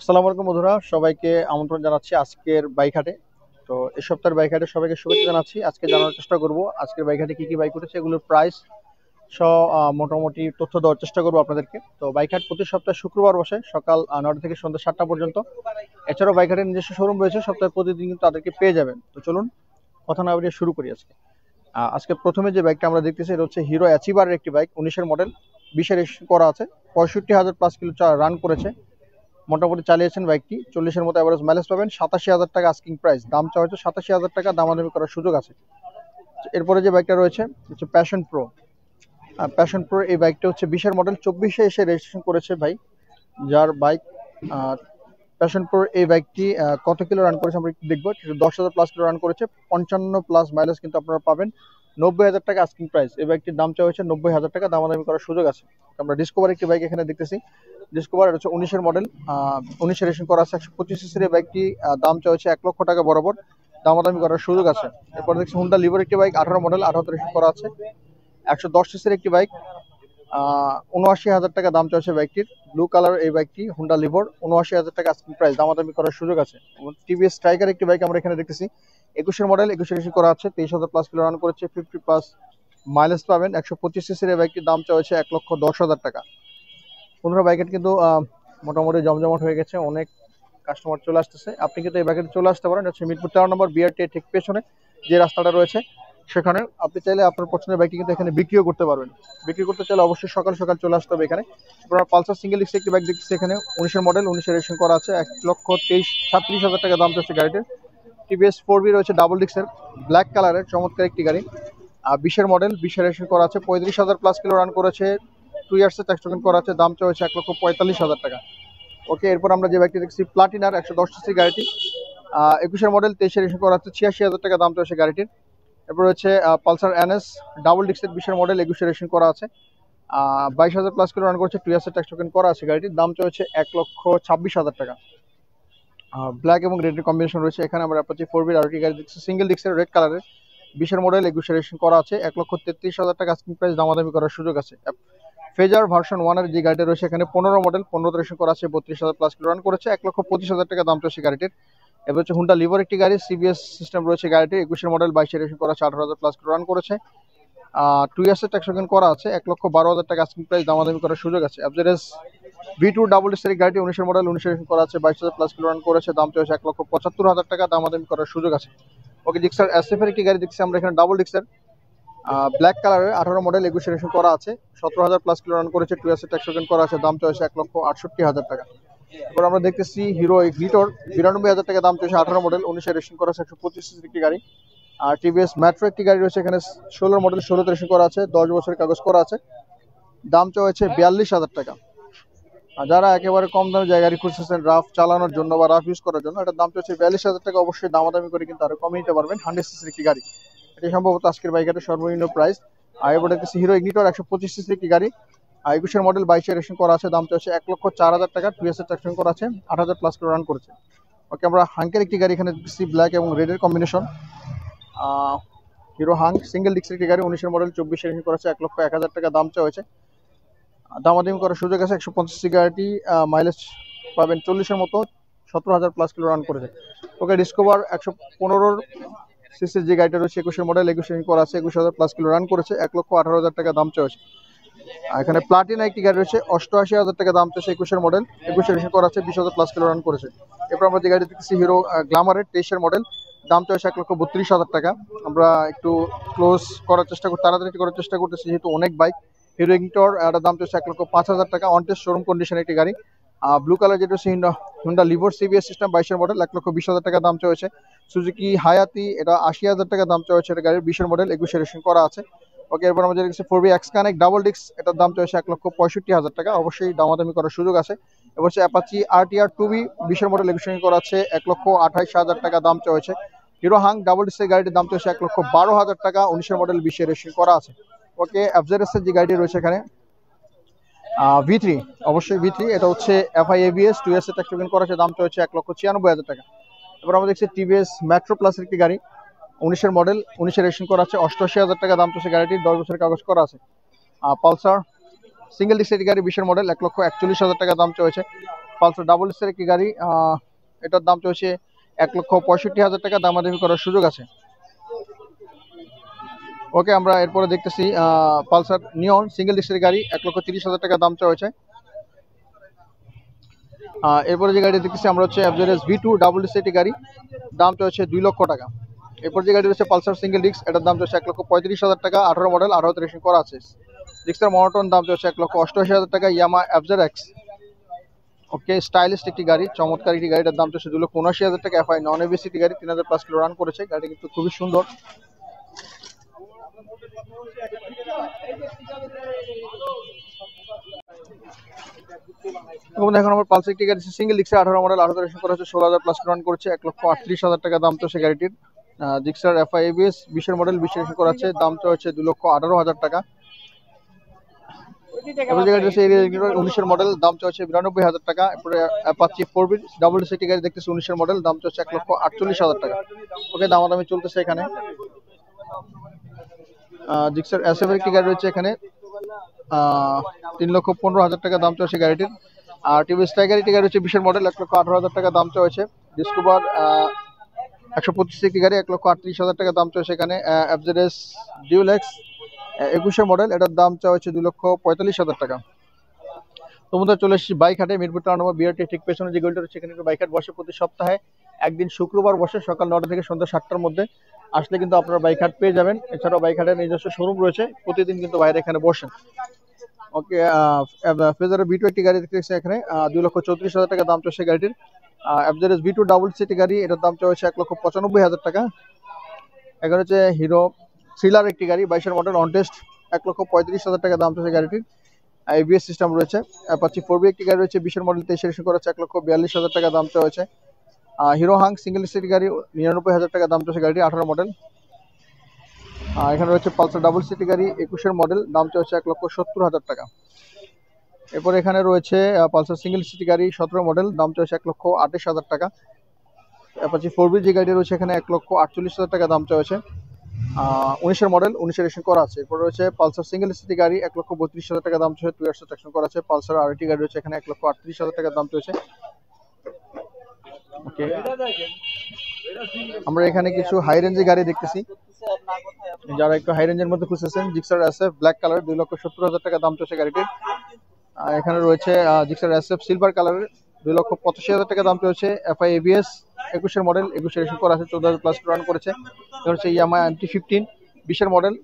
আসসালামু আলাইকুম বন্ধুরা, সবাইকে আমন্ত্রণ জানাচ্ছি আজকের বাইক হাটে। তো এই সপ্তাহের বাইক হাটে সবাইকে শুভেচ্ছা জানাচ্ছি। আজকে জানার চেষ্টা করব আজকের বাইক হাটে কি কি বাইক উঠেছে, এগুলোর প্রাইস সহ মোটামুটি তথ্য দেওয়ার চেষ্টা করবো আপনাদেরকে। তো বাইক হাট প্রতি সপ্তাহে শুক্রবার বসে সকাল 9টা থেকে সন্ধ্যা 7টা পর্যন্ত। এছাড়াও বাইক হাটের নিজস্ব শোরুম রয়েছে, সপ্তাহে প্রতিদিন কিন্তু তাদেরকে পেয়ে যাবেন। তো চলুন কথা না বাড়িয়ে শুরু করি আজকে। আজকে প্রথমে যে বাইকটা আমরা দেখতেছি এটা হচ্ছে হিরো অ্যাচিভারের একটি বাইক, 19-এর মডেল, 20-এর রেজিস্ট্রেশন করা আছে, 65,000 প্লাস কিলো রান করেছে। মোটামুটি চালিয়েছেন বাইকটি, 40-এর মতো অ্যাভারেজ মাইলেজ পাবেন। 87,000 টাকা আস্কিং প্রাইস, দাম চাওয়া হচ্ছে 87,000 টাকা, দামাদামি করার সুযোগ আছে। এরপরে যে বাইকটা রয়েছে হচ্ছে প্যাশন প্রো। প্যাশন প্রো এই বাইকটা হচ্ছে 20-এর মডেল, 24-এ এসে রেজিস্ট্রেশন করেছে ভাই, যার বাইক। প্যাশন প্রো এই বাইকটি কত কিলো রান করেছে আমরা একটু দেখবো। 10,000 প্লাস কিলো রান করেছে, 55 প্লাস মাইলেজ কিন্তু আপনারা পাবেন। 90,000 টাকা আস্কিং প্রাইস, এই বাইকটির দাম চাওয়া হয়েছে 90,000 টাকা, দামাদামি করার সুযোগ আছে। আমরা ডিসকভার একটি বাইক এখানে দেখতেছি, ডিসকভার হচ্ছে 19-এর মডেল, 19-এ রেজিস্ট্রেশন করা আছে, 125 সিসির এই বাইকটি, দাম চাওয়া হচ্ছে 1 লক্ষ টাকা বরাবর, দামাদামি করার সুযোগ আছে। এরপর দেখছি হুন্ডা লিভার একটি বাইক, 18 মডেল, 18-তে রেজিস্ট্রেশন করা আছে, 110 সিসির একটি বাইক, 79,000 টাকা দাম চাইছে বাইকটির। ব্লু কালার এই বাইকটি হুন্ডা লিভার, 79,000 টাকা আস্কিং প্রাইস, দামাদামি করার সুযোগ আছে। টিভিএস স্ট্রাইকার একটি বাইক আমরা এখানে দেখতেছি, 21-এর মডেল, 21-এ রেজিস্ট্রেশন করা আছে, 23,000 প্লাস কিলো রান করেছে, 50 প্লাস মাইলেজ পাবেন। 125 সিসির এই বাইকটির দাম চাইছে 1,10,000 টাকা। 15 বাইকের কিন্তু মোটামুটি জমজমাট হয়ে গেছে, অনেক কাস্টমার চলে আসতেছে। আপনি কিন্তু এই বাইকে চলে আসতে পারেন, হচ্ছে মিরপুর 13 নম্বর বিআরটি ঠিক পেছনে যে রাস্তাটা রয়েছে সেখানে। আপনি চাইলে আপনার পছন্দের বাইকটি কিন্তু এখানে বিক্রিও করতে পারবেন। বিক্রি করতে চাইলে অবশ্যই সকাল সকাল চলে আসতে হবে এখানে। আপনার পালসার সিঙ্গেল ডিস্ক একটি বাইক দেখতেছি এখানে, 19-এর মডেল, 19-এ রেজিস্ট্রেশন করা আছে, 1,37,000 টাকা দাম চাচ্ছে গাড়িটির। টিভিএস 4বি রয়েছে ডাবল ডিস্কের, ব্ল্যাক কালারের চমৎকার একটি গাড়ি, 20-এর মডেল, 20-এ রেজিস্ট্রেশন করা আছে, 35,000 প্লাস কিলো রান করেছে, 2 ইয়ার্সের ট্যাক্স টোকেন করা আছে, দাম চাওয়া হচ্ছে 1,45,000 টাকা। ওকে, এরপর আমরা যে বাইকটি দেখছি প্লাটিনার 110 সিসি গাড়িটি, 21-এর মডেল, 23-এ রেজিস্ট্রেশন করা আছে, 86,000 টাকা দাম চাওয়া গাড়িটির। এরপর হচ্ছে পালসার এনএস ডাবল ডিস্কের, 20-এর মডেল, 21-এ রেজিস্ট্রেশন করা আছে, 22,000 প্লাস কিলো রান করছে, 2 ইয়ার্সের ট্যাক্স টোকেন করা আছে গাড়িটির, দাম চাওয়া 1,26,000 টাকা। ব্ল্যাক এবং রেডের কম্বিনেশন রয়েছে এখানে। আমরা অ্যাপাচি 4বি আরেকটি গাড়ি দেখছি সিঙ্গেল ডিস্কের, রেড কালারের, 20-এর মডেল, 21-এ রেজিস্ট্রেশন করা আছে, 1,33,000 টাকা আস্কিং প্রাইস, দামাদামি করার সুযোগ আছে। ফেজার ভার্সন 1-এর যে গাড়িটা রয়েছে এখানে, 15 মডেল, 15-তে রেজিস্ট্রেশন করা আছে, 32,000 প্লাস কিলো রান করেছে, 1,25,000 টাকা দাম চাচ্ছে গাড়িটির। এবার হচ্ছে হুন্ডা লিভার একটি গাড়ি, সিবিএস সিস্টেম রয়েছে গাড়িটি, 21-এর মডেল, 22-এ রেজিস্ট্রেশন করা আছে, 18,000 প্লাস কিলো রান করেছে, 2 ইয়ার্সের ট্যাক্স টোকেন করা আছে, 1,12,000 টাকা আস্কিং প্রাইস, দামাদামি করার সুযোগ আছে। অ্যাভারেজ V2 ডাবল ডিস্কের গাড়িটি, 19-এর মডেল, 19-এ রেজিস্ট্রেশন করা আছে, 22,000 প্লাস কিলো রান করেছে, দাম চাইছে 1,75,000 টাকা, দামাদামি করার সুযোগ আছে। ওকে, জিক্সার এসএফ এর একটি গাড়ি দেখছি আমরা এখানে, ডাবল ডিস্কের, ব্ল্যাক কালারের, 18 মডেল, 21-এ রেজিস্ট্রেশন করা আছে, 17,000 প্লাস কিলো রান করেছে, 2 ইয়ার্সের ট্যাক্স টোকেন করা আছে, দাম চাইছে 1,68,000 টাকা। এবার আমরা দেখতেছি হিরো গ্লিটর, 92,000 টাকা দাম চাইছে, 18 মডেল, 19-এ রেজিস্ট্রেশন করা আছে, 125 সিসির একটি গাড়ি। আর টিভিএস মেট্রো একটি গাড়ি রয়েছে এখানে, 16 মডেল, 16-তে রেজিস্ট্রেশন করা আছে, 10 বছরের কাগজ করা আছে, দাম চাওয়া হচ্ছে 42,000 টাকা। আর যারা একেবারে কম দামে গাড়ি খুঁজতেছেন রাফ চালানোর জন্য বা রাফ ইউজ করার জন্য, এটার দাম হচ্ছে 42,000 টাকা। অবশ্যই দামাদামি করে কিন্তু আরো কমিয়ে নিতে পারবেন। 100 সিসির একটি গাড়ি, এটি সম্ভবত আজকের বাইকের সর্বনিম্ন প্রাইস। আর এবার দেখতেছি হিরো ইগনিটর, 125 সিসির একটি গাড়ি, 21-এর মডেল, 22-এ রেজিস্ট্রেশন করা আছে, দাম হচ্ছে 1,04,000 টাকা, 2 ইয়ার্সের ট্যাক্স করা আছে, 8,000 প্লাস কিলো রান করেছে। ওকে, আমরা হাঙ্কের একটি গাড়ি এখানে দেখতেছি, ব্ল্যাক এবং রেডের কম্বিনেশন, হিরো হাঙ্ক সিঙ্গেল ডিস্কের একটি গাড়ি, 19-এর মডেল, 24-এ রেজিস্ট্রেশন করা আছে, 1,01,000 টাকা দাম চাওয়া হয়েছে, দামাদামি করার সুযোগ আছে। 150 সি গাড়িটি, মাইলেজ পাবেন 40-এর মতো, 17,000 প্লাস কিলো রান করেছে। ওকে, ডিসকভার 115 সিসির যে গাড়িটা রয়েছে, 21-এর মডেল, 21-এ করা আছে, 21,000 প্লাস কিলো রান করেছে, 1,18,000 টাকা দাম চাইছে। এখানে প্লাটিনা একটি গাড়ি রয়েছে, 88,000 টাকা দাম চাইছে, 21-এর মডেল, 21-এ রেজিস্ট্রেশন করা আছে, 20,000 প্লাস কিলো রান করেছে। এরপর আমরা যে গাড়ি দেখতেছি হিরো গ্ল্যামারের, 23-এর মডেল, দাম চাইছে 1,32,000 টাকা। আমরা একটু ক্লোজ করার চেষ্টা করি, তাড়াতাড়ি করার চেষ্টা করতেছি যেহেতু অনেক বাইক। হিরো ইগনিটর, এটার দাম চাইছে 1,05,000 টাকা, অন টেস্ট শোরুম কন্ডিশন একটি গাড়ি। ব্লু কালার যেটা হচ্ছে হুন্ডা লিভার সিবিএস সিস্টেম, 22-এর মডেল, 1,20,000 টাকা দাম চাইছে। সুজুকি হায়াতি, এটা 80,000 টাকা দাম চাইছে, এটা গাড়ির, 20-এর মডেল, 21-এ রেজিস্ট্রেশন করা আছে। ওকে, এরপর আমাদের দেখছি 4বি এক্স কানেক্ট ডাবল ডিস্ক, এটার দাম চাইছে 1,65,000 টাকা, অবশ্যই দামাদামি করার সুযোগ আছে। এবার হচ্ছে অ্যাপাচি আরটিআর 2বি, 20-এর মডেল, 21-এ করা আছে, 1,28,000 টাকা দাম চাইছে। হিরো হাং ডাবল ডিস্কের গাড়িটির দাম চাইছে 1,12,000 টাকা, 19-এর মডেল, 20-এ রেজিস্ট্রেশন করা আছে। ওকে, এফজেডএস এর যে গাড়িটি রয়েছে এখানে, V3, অবশ্যই V3, এটা হচ্ছে এফআই এবিএস, 2 ইয়ার্সের ট্যাক্স টোকেন করা আছে, দাম চাইছে 1,96,000 টাকা। এবার আমরা দেখছি টিভিএস মেট্রো প্লাসের একটি গাড়ি, 19-এর মডেল, 19-এ রেজিস্ট্রেশন করা আছে, 88,000 টাকা দাম চাইছে গাড়িটির, 10 বছরের কাগজ করা আছে। পালসার সিঙ্গেল ডিস্কের গাড়ি, 20-এর মডেল, 1,41,000 টাকা দাম চাইছে, পালসার ডাবল এর একটি গাড়ি, এটার দাম চলছে 1,65,000 টাকা, দামাদামি করার সুযোগ আছে। ওকে, আমরা এরপরে দেখতেছি পালসার নিয়ন সিঙ্গেল ডিস্কের গাড়ি, 1,30,000 টাকা দাম চাওয়া হয়েছে। এরপরে যে গাড়ি দেখতেছি আমরা হচ্ছে এফজেডএস V2 ডাবল ডিস্কের একটি গাড়ি, দাম চলছে 2 লক্ষ টাকা। এরপর যে গাড়ি রয়েছে পালসার সিঙ্গেল ডিস্ক, এটার দাম চলছে 1,35,000 টাকা, 18 মডেল, 18 রেশন করা আছে। ডিস্কের মনোটন দাম চলছে 1,88,000 টাকা, ইয়ামা FZX। ওকে, স্টাইলিশ একটি গাড়ি, চমৎকার একটি গাড়ি, এটার দাম চলছে 2,79,000 টাকা, FI নন এবিএস একটি গাড়ি, 3,000+ কিলো রান করেছে। গাড়িটি কিন্তু খুবই সুন্দর। এখন আমার পালসার একটি গাড়ি সিঙ্গেল ডিস্কের 18 মডেল, 18 রেশন করা হচ্ছে, 16,000+ রান করেছে, 1,38,000 টাকা দাম চলছে গাড়িটির। জিক্সার FI ABS 20 এর মডেল, 20 রেশন করা আছে, দাম চলছে 2,18,000 টাকা। এরপর যে গাড়ি রয়েছে 19 এর মডেল, দাম চলছে 92,000 টাকা। এরপরে অ্যাপাচি 4B ডাবল ডিস্ক একটি গাড়ি দেখতেছি 19 এর মডেল, দাম চলছে 1,48,000 টাকা। ওকে, দামাদামি চলতেছে এখানে। জিক্সার SF একটি গাড়ি রয়েছে এখানে, 3,15,000 টাকা দাম চলছে গাড়িটির। আর টিভিএস টাইগার একটি গাড়ি হচ্ছে 20 এর মডেল, 1,18,000 টাকা দাম চলছে। ডিসকভার 125 একটি গাড়ি, 1,38,000 টাকা দাম চলছে এখানে। FZS ডিউলেক্স 21 এর মডেল, এটার দাম চলছে 2,45,000 টাকা। তোমরা চলে এসেছি বাইক হাটে, মিরপুর 4 নম্বর বিআরটি ঠিক পেছনে যে গলিটা রয়েছে, এখানে বাইক হাট বসে প্রতি সপ্তাহে একদিন শুক্রবার বসে, সকাল 9টা থেকে সন্ধ্যা 7টার মধ্যে। আসলে কিন্তু আপনারা বাইক হাট পেয়ে যাবেন। এছাড়াও বাইক হাটের নিজস্ব শোরুম রয়েছে, প্রতিদিন কিন্তু বাইরে এখানে বসেন। ওকে, ফেজারের V2 একটি গাড়ি দেখতেছি এখানে, 2,34,000 টাকা দাম চলছে গাড়িটির। FZS V2 ডাবল সিটি গাড়ি, এটার দাম চলছে 1,95,000 টাকা। এখানে হচ্ছে হিরো থ্রিলার একটি গাড়ি, 22 এর মডেল, অন টেস্ট, 1,35,000 টাকা দাম চলছে গাড়িটির। ABS সিস্টেম রয়েছে। অ্যাপাচি 4B একটি গাড়ি রয়েছে, 20 এর মডেল, 23 রেশন করা আছে, 1,42,000 টাকা দাম চলছে। হিরো হাং সিঙ্গেল সিটি গাড়ি, 99,000 টাকা দাম চলছে গাড়িটি, 18 মডেল। এখানে রয়েছে পালসার ডাবল সিটি গাড়ি, 21 এর মডেল, দাম চলছে 1,70,000 টাকা। এরপর এখানে রয়েছে পালসার সিঙ্গেল সিটি গাড়ি, 17 মডেল, দাম চলছে 1,28,000 টাকা। অ্যাপাচি 4B যে গাড়ি রয়েছে এখানে 1,48,000 টাকা দাম চলছে, 19 এর মডেল, 19 রেশন করা আছে। এরপর রয়েছে পালসার সিঙ্গেল সিটি গাড়ি, 1,32,000 টাকা দাম চলছে, 2 ইয়ার্স ট্রাকশন করা আছে। পালসার আরেকটি গাড়ি রয়েছে এখানে, 1,38,000 টাকা দাম চলছে। ওকে, আমরা এখানে কিছু হাই রেঞ্জের গাড়ি দেখতেছি, যারা একটু হাই রেঞ্জের মধ্যে খুঁজতেছেন। জিক্সার SF ব্ল্যাক কালার, 2,70,000 টাকা দাম চলছে গাড়িটির। এখানে রয়েছে জিক্সার SF সিলভার কালারের, 2,85,000 টাকা দাম চলছে। FI ABS 21 এর মডেল, 21 রেশন করা আছে, 14,000+ রান করেছে। এটা হচ্ছে ইয়ামা MT-15 20 এর মডেল,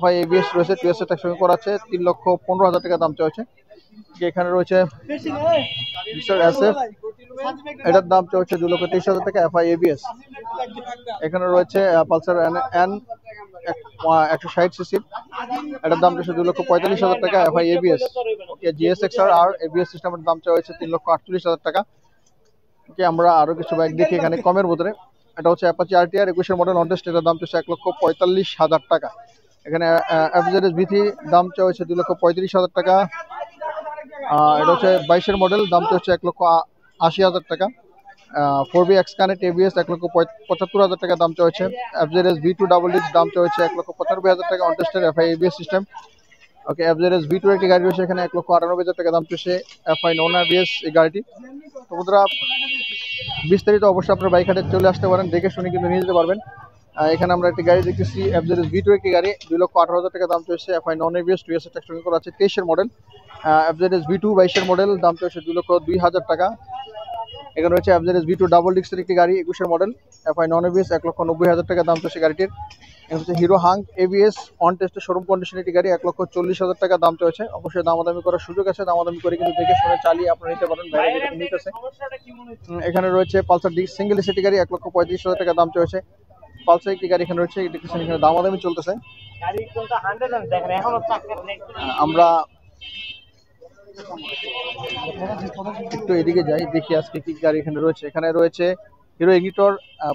FI ABS রয়েছে, 2 ইয়ার্স ট্রাকশন করা আছে, 3,15,000 টাকা দাম চলছে। এখানে রয়েছে জিক্সার SF, এটার দাম চলছে 2,23,000 টাকা, FI ABS। এখানে রয়েছে পালসার N 160cc, এটার দাম চলছে 2,45,000 টাকা, FI ABS। ওকে, GSXR আর ABS সিস্টেমের দাম চলছে 3,48,000 টাকা। ওকে, আমরা আরো কিছু বাইক দেখি এখানে কমের ভিতরে। এটা হচ্ছে অ্যাপাচি RTR 21 এর মডেল, অন টেস্ট, এটার দাম চলছে 1,45,000 টাকা। এখানে FZS V3 দাম চলছে 2,35,000 টাকা। এটা হচ্ছে 22 এর মডেল, দাম চলছে 1,80,000 টাকা। 4B X Connect ABS 1,75,000 টাকা দাম চলছে। FZS V2 ডাবল ডিস্ক, দাম চলছে 1,95,000 টাকা, অন টেস্টের, FI ABS সিস্টেম। ওকে, FZS V2 একটি গাড়ি রয়েছে এখানে, 1,98,000 টাকা দাম চলছে, FI নন ABS এই গাড়িটি। তো বন্ধুরা, বিস্তারিত অবশ্যই আপনার বাইক হাটে চলে আসতে পারেন, দেখে শুনে কিন্তু নিয়ে যেতে পারবেন। এখানে আমরা একটি গাড়ি দেখতেছি, FZS V2 একটি গাড়ি, 2,18,000 টাকা দাম চলছে, FI নন ABS, 2 ইয়ার্স ট্রাকশন করা আছে, 23 এর মডেল। FZS V2 22 এর মডেল, দাম চলছে 2,02,000 টাকা। এখানে রয়েছে FZS V2 ডাবল ডিস্কের একটি গাড়ি, 21 এর মডেল, FI নন ABS, 1,90,000 টাকা দাম চলছে গাড়িটির। এটা হচ্ছে হিরো হাং ABS অন টেস্টের শোরুম কন্ডিশন একটি গাড়ি, 1,40,000 টাকা দাম চলছে। অবশ্যই দামাদামি করার সুযোগ আছে, দামাদামি করে কিন্তু দেখে শুনে চালিয়ে আপনারা নিতে পারেন, বাইরে যেটা নিতেছে। এখানে রয়েছে পালসার সিঙ্গেল সিটি গাড়ি, 1,35,000 টাকা দাম চলছে। পালসার একটি গাড়ি এখানে রয়েছে, এখানে দামাদামি চলতেছে। আমরা একটু এদিকে যাই, দেখি আজকে কি গাড়ি এখানে রয়েছে। এখানে রয়েছে হিরো ইগনিটর,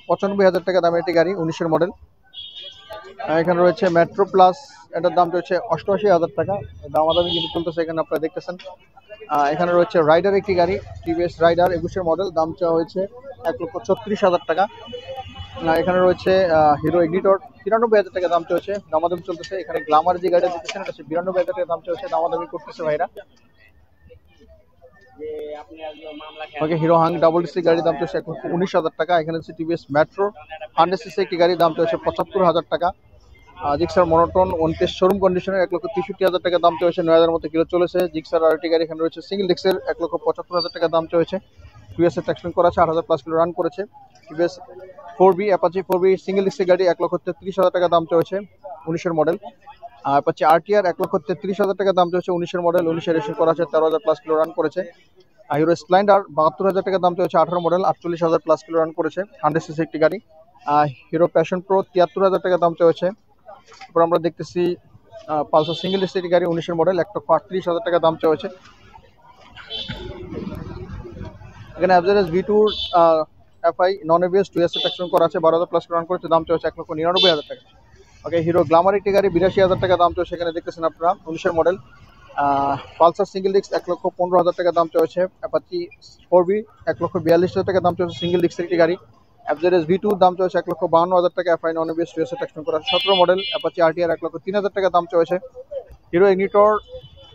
95,000 টাকা দামের একটি গাড়ি, 19 এর মডেল। এখানে রয়েছে মেট্রো প্লাস, এটার দাম চলছে 88,000 টাকা, দামাদামি কিন্তু চলতেছে এখানে আপনারা দেখতেছেন। এখানে রয়েছে রাইডার একটি গাড়ি, টিভিএস রাইডার 21 এর মডেল, দাম চাওয়া হয়েছে 1,36,000 টাকা। এখানে রয়েছে হিরো ইগনিটর, 93,000 টাকা দাম চলছে, দামাদামি চলতেছে। এখানে গ্লামার যে গাড়িটা দেখতেছেন, এটা হচ্ছে 92,000 টাকা দাম চলছে, দামাদামি করতেছে ভাইরা। ওকে, হিরো হাং ডাবল ডিসি গাড়ির দাম চলছে 1,19,000 টাকা। এখানে হচ্ছে টিভিএস মেট্রো 100cc একটি গাড়ির দাম চলছে 75,000 টাকা। জিক্সার মনোটন 29 শোরুম কন্ডিশনের 1,63,000 টাকা দাম চলছে, 9,000 মতো কিলো চলেছে। জিক্সার আরেকটি গাড়ি এখানে রয়েছে সিঙ্গেল ডিক্সের 1,75,000 টাকা দাম চলছে। টিভিএস এর ট্যাক্সিং করা আছে, 8,000 প্লাস কিলো রান করেছে। TVS 4B Apache 4B single ডিক্সের গাড়ি 1,33,000 টাকা দাম চলছে, 19-এর মডেল। অ্যাপাচি আরটিআর 1,33,000 টাকা দাম চলছে, 19-এর মডেল, 19-এর রেজিস্ট্রেশন করা আছে, 13,000 প্লাস কিলো রান করেছে। হিরো স্প্লেন্ডার 72,000 টাকা দাম চলছে, 18 মডেল, 48,000 প্লাস কিলো রান করেছে, 100cc একটি গাড়ি। হিরো প্যাশন প্রো 73,000 টাকা দাম চলছে। এরপর আমরা দেখতেছি পালসার সিঙ্গেল ডিক্সের গাড়ি 19-এর মডেল, 1,38,000 টাকা দাম চলছে। এখানে average V2 FI non ABS 2S ট্যাক্সিং করা আছে, 12,000 প্লাস রান করেছে, দাম চলছে 1,99,000 টাকা। ওকে, হিরো গ্ল্যামার একটি গাড়ি 82,000 টাকা দাম চলছে, এখানে দেখতেছেন আপনারা, 19-এর মডেল। পালসার সিঙ্গেল ডিস্ক 1,15,000 টাকা দাম চলছে। অ্যাপাচি 4B 1,42,000 টাকা দাম চলছে, সিঙ্গেল ডিস্কের একটি গাড়ি। অ্যাভারেজ V2 দাম চলছে 1,52,000 টাকা, FI নন এবিএস 2S ট্যাক্সিং করা আছে, 17 মডেল। অ্যাপাচি আরটিআর 1,03,000 টাকা দাম চলছে। হিরো ইগনিটর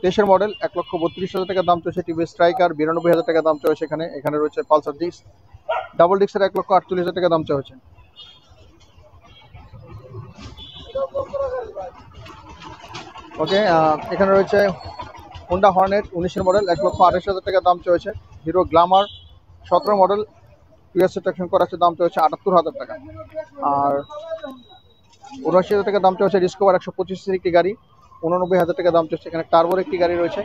23-এর মডেল 1,32,000 টাকা দাম চলছে। টিভিএস স্ট্রাইকার 92,000 টাকা দাম চলছে। এখানে রয়েছে পালসার ডিস্ক ডাবল ডিস্কের 1,48,000 টাকা দাম চলছে। ওকে, এখানে রয়েছে হোন্ডা হর্নেট 19-এর মডেল 1,28,000 টাকা দাম চলছে। হিরো গ্ল্যামার 17 মডেল, টিভিএস ট্যাক্সিং করা আছে, দাম চলছে 78,000 টাকা। আর 79,000 টাকা দাম চলছে ডিসকভার 125 একটি গাড়ি, 89,000 টাকা দাম চলছে। এখানে টার্বোর একটি গাড়ি রয়েছে,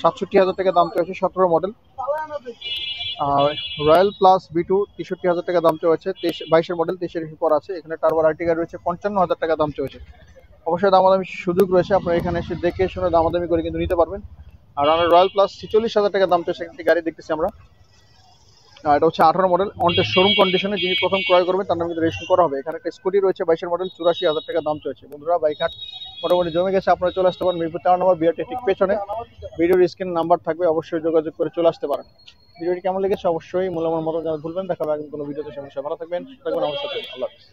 67,000 টাকা দাম চলছে, 17 মডেল। আর রয়্যাল প্লাস V2 63,000 টাকা দাম চলছে, 22-এর মডেল, 23-এর করা আছে। এখানে টার্বোর আরেকটি গাড়ি রয়েছে, 55,000 টাকা দাম চলছে। অবশ্যই দামাদামি সুযোগ রয়েছে, আপনারা এখানে এসে দেখে শুনে দামাদামি করে কিন্তু নিতে পারবেন। আর আমরা রয়্যাল প্লাস 46,000 টাকা দাম চলছে একটি গাড়ি দেখতেছি আমরা। এটা হচ্ছে 18 মডেল, অনটেস্ট শোরুম কন্ডিশনে। যিনি প্রথম ক্রয় করবেন তার নামে কিন্তু রেজিস্ট্রেশন করা হবে। এখানে একটা স্কুটি রয়েছে 22-এর মডেল, 84,000 টাকা দাম চলছে। বন্ধুরা, বাইক হাট মোটামুটি জমে গেছে, আপনারা চলে আসতে পারেন মিরপুর 4 নম্বর বিআরটি ঠিক পেছনে। ভিডিওর স্ক্রিন নাম্বার থাকবে, অবশ্যই যোগাযোগ করে চলে আসতে পারেন। ভিডিওটি কেমন লেগেছে অবশ্যই মূল্যবান মতো জানাতে ভুলবেন। দেখা হবে কোনো ভিডিওতে, সমস্যা ভালো থাকবেন, আমার সাথে। আল্লাহ হাফেজ।